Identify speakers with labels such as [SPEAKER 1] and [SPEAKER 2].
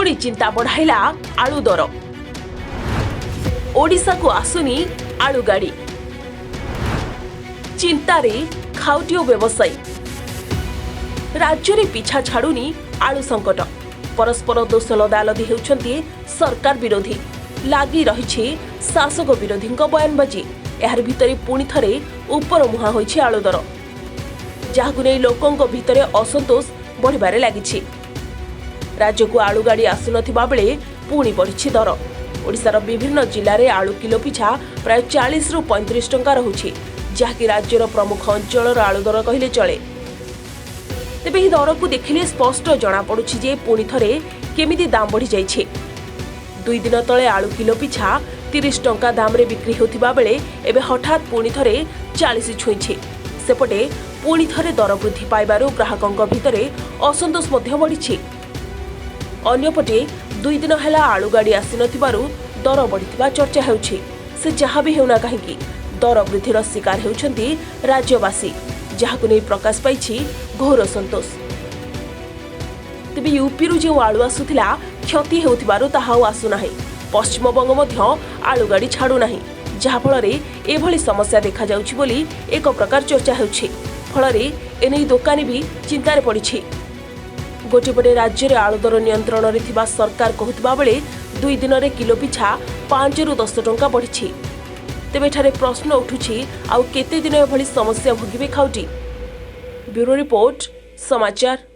[SPEAKER 1] पुणी चिंता बढ़ाइला आलू दर। ओडिशा को आसुनी आलू गाड़ी, चिंतारे खाउटियो व्यवसायी। राज्य रे पिछा छाड़ुनी आलू संकट। परस्पर दोष लदालदी हेउछन्ती सरकार विरोधी। लागी रहिछि शासक विरोधी बयानबाजी। यार भितरे पुणी थरे उपर मुहा होइछि आलू दर, जहाकु नै लोकंक भितरे असंतोष बढ़िबारे लागिछि। राज्य को आलू गाड़ी आसुनथिबा बेले पुणी बढ़िछि दर। ओडिशार विभिन्न जिल्ला रे आलू किलो पिछा प्राय 40 रु 35 टंका रहुछि, जहाकि राज्यर प्रमुख अंचलर आलू दर कहिले चले। तेबे ही दर को देखिले स्पष्ट जना पड़ुछि जे पुणी थरे केमिति दाम बढ़ी जाइछि। 2 दिन तले आलू किलो पिछा 30 टंका दाम रे बिक्री होथिबा बेले एबे हठात पुणी थरे 40 छुईछि। सेपटे पुणी थरे दर वृद्धि पाइबारु ग्राहकंक भितरे असंतोष मध्य बढ़िछि। अन्यपटे 2 दिन हेला आलू गाड़ी आसी नथिबारु दर बढ़िथिबा चर्चा हेउछि। से जहा भी हेउना काहेकि दर वृद्धिर शिकार हेउछन्ती राज्यवासी, जहाकु नै प्रकाश पाइछि घोर संतोष। तेबे यूपीरु जो आलू आसुथिला क्षति हेउथिबारु ताहा आसुनाही। पश्चिमबंग मध्य आलू गाड़ी छाड़ू नाही, जहा फलरे एभली समस्या देखा जाउछि बोली एक प्रकार चर्चा हेउछि। फलरे एनै दोकानी भी चिंतारे पड़िछि। गोटेपटे राज्य रे आलू दर नियंत्रण रे थिबा सरकार कहउथिबा बेले 2 दिन रे किलो पिछा 5 रु 10 टंका बढ़िछि। तेबे ठारे प्रश्न उठुछि, आउ केते दिन एभली समस्या भोगिबे खाउटी। ब्यूरो रिपोर्ट, समाचार।